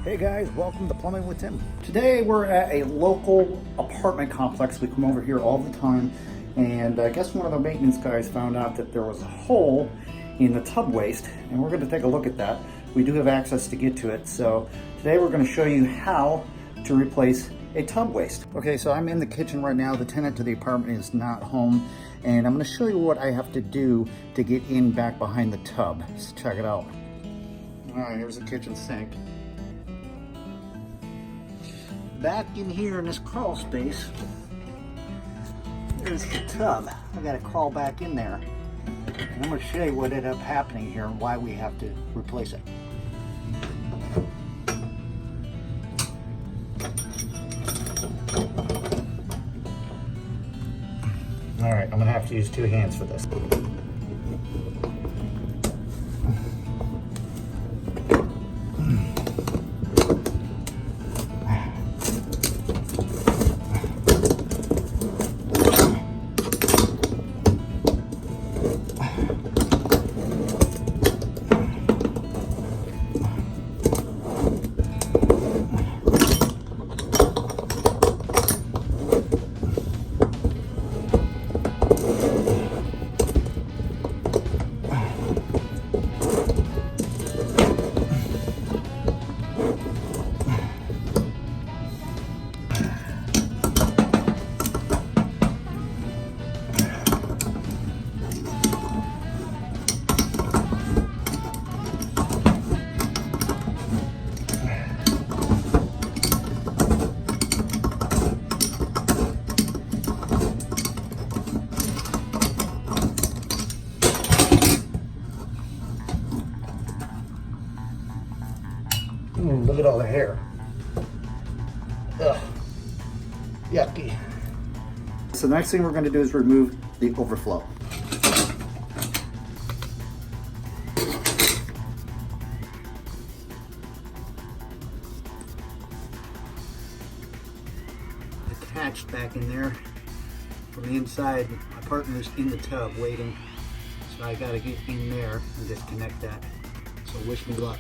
Hey guys, welcome to Plumbing with Tim. Today we're at a local apartment complex. We come over here all the time, and I guess one of the maintenance guys found out that there was a hole in the tub waste, and we're going to take a look at that. We do have access to get to it, so today we're going to show you how to replace a tub waste. Okay, so I'm in the kitchen right now. The tenant to the apartment is not home, and I'm going to show you what I have to do to get in back behind the tub. So check it out. All right, here's the kitchen sink. Back in here in this crawl space, there's the tub. I gotta crawl back in there. And I'm gonna show you what ended up happening here and why we have to replace it. All right, I'm gonna have to use two hands for this. Look at all the hair. Ugh. Yucky. So the next thing we're going to do is remove the overflow. Attached back in there from the inside. My partner's in the tub waiting, so I got to get in there and disconnect that. So wish me luck.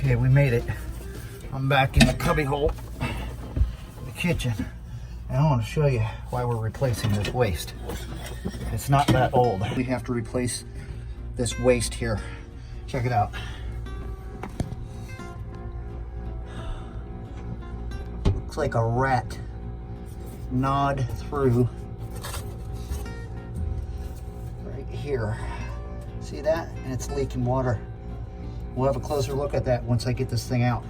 Okay, we made it. I'm back in the cubby hole, the kitchen, and I want to show you why we're replacing this waste. It's not that old. We have to replace this waste here. Check it out. Looks like a rat gnawed through right here. See that? And it's leaking water. We'll have a closer look at that once I get this thing out.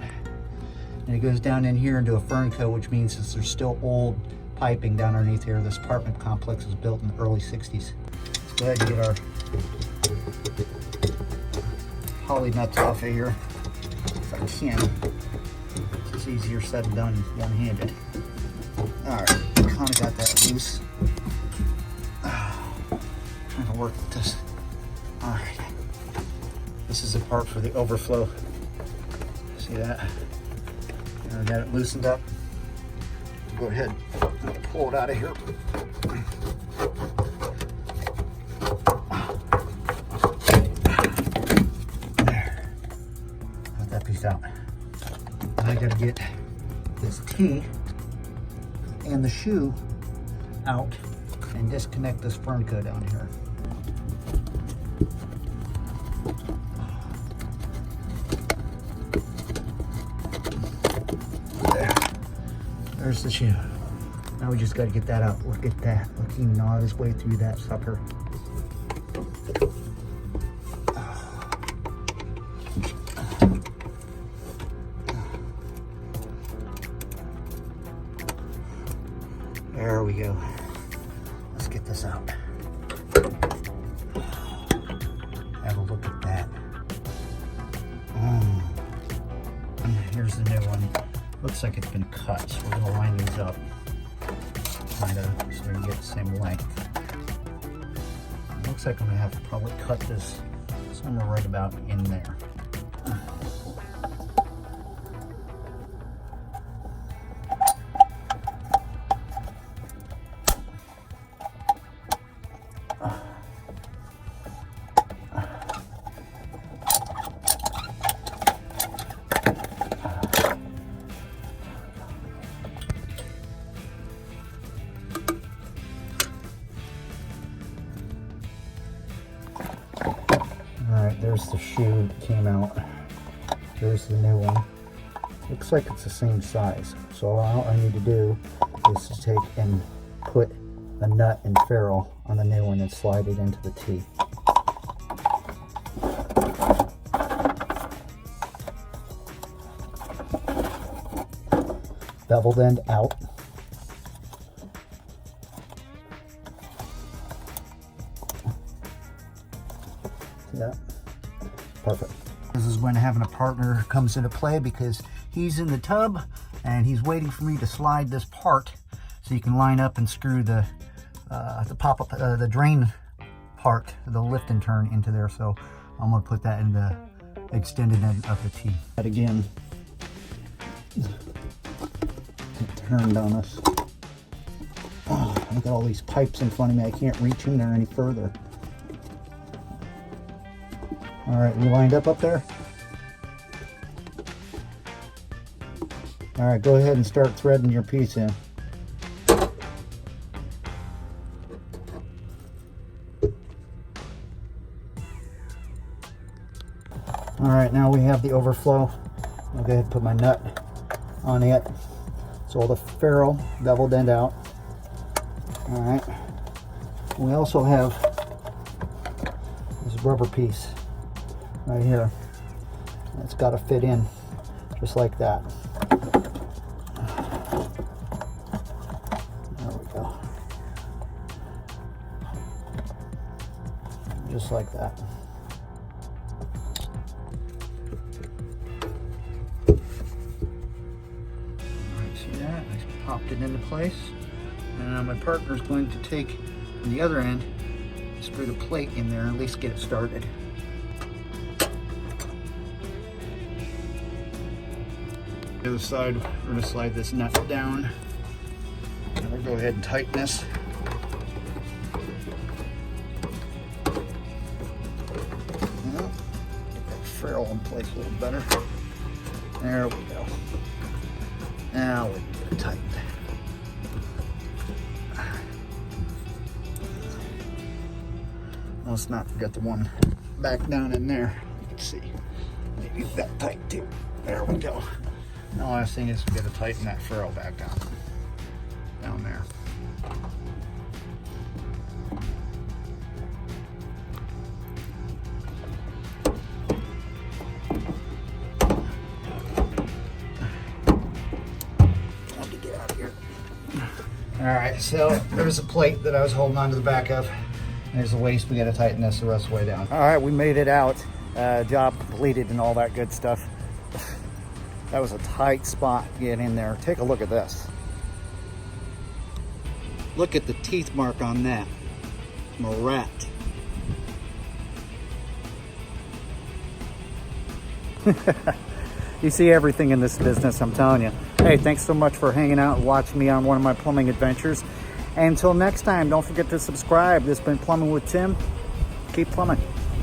And it goes down in here into a fern coat, which means that there's still old piping down underneath here. This apartment complex was built in the early 60s. Let's go ahead and get our holly nuts off of here if I can. It's easier said than done one-handed. All right, kind of got that loose. Trying to work with this. All right. This is the part for the overflow. See that? And I got it loosened up. Go ahead and pull it out of here. There. Got that piece out. And I gotta get this T and the shoe out and disconnect this fern coat down here. There's the shoe. Now we just got to get that out. Look at that. Look, he gnawed his way through that sucker. There we go. Let's get this out. the new one. Looks like it's been cut, so we're gonna line these up, kind of, so we can get the same length. It looks like I'm gonna have to probably cut this somewhere right about in there. Alright, there's the shoe that came out. There's the new one. Looks like it's the same size. So all I need to do is to take and put a nut and ferrule on the new one and slide it into the T. Beveled end out. Yeah, perfect. This is when having a partner comes into play, because he's in the tub and he's waiting for me to slide this part so you can line up and screw the pop-up, the drain part, the lift and turn into there. So I'm gonna put that in the extended end of the T. That again, it turned on us. Oh, I've got all these pipes in front of me. I can't reach in there any further. All right, we lined up there? All right, go ahead and start threading your piece in. All right, now we have the overflow. I'll go ahead and put my nut on it. So all the ferrule beveled end out. All right. We also have this rubber piece right here. It's got to fit in just like that. There we go. Just like that. Alright, see that? I popped it into place. And now my partner's going to take on the other end, screw the plate in there, and at least get it started. The other side, we're going to slide this nut down. And we'll go ahead and tighten this. Get that ferrule in place a little better. There we go. Now we can get it tightened. Let's not forget the one back down in there. Let's see. Maybe that tight too. There we go. The last thing is we got to tighten that ferrule back down there. Time to get out of here. All right, so there's a plate that I was holding on to the back of. There's the waist. We got to tighten this the rest of the way down. All right, we made it out. Job completed and all that good stuff. That was a tight spot to get in there. Take a look at this. Look at the teeth mark on that. I'm a rat. You see everything in this business, I'm telling you. Hey, thanks so much for hanging out and watching me on one of my plumbing adventures. And until next time, don't forget to subscribe. This has been Plumbing with Tim. Keep plumbing.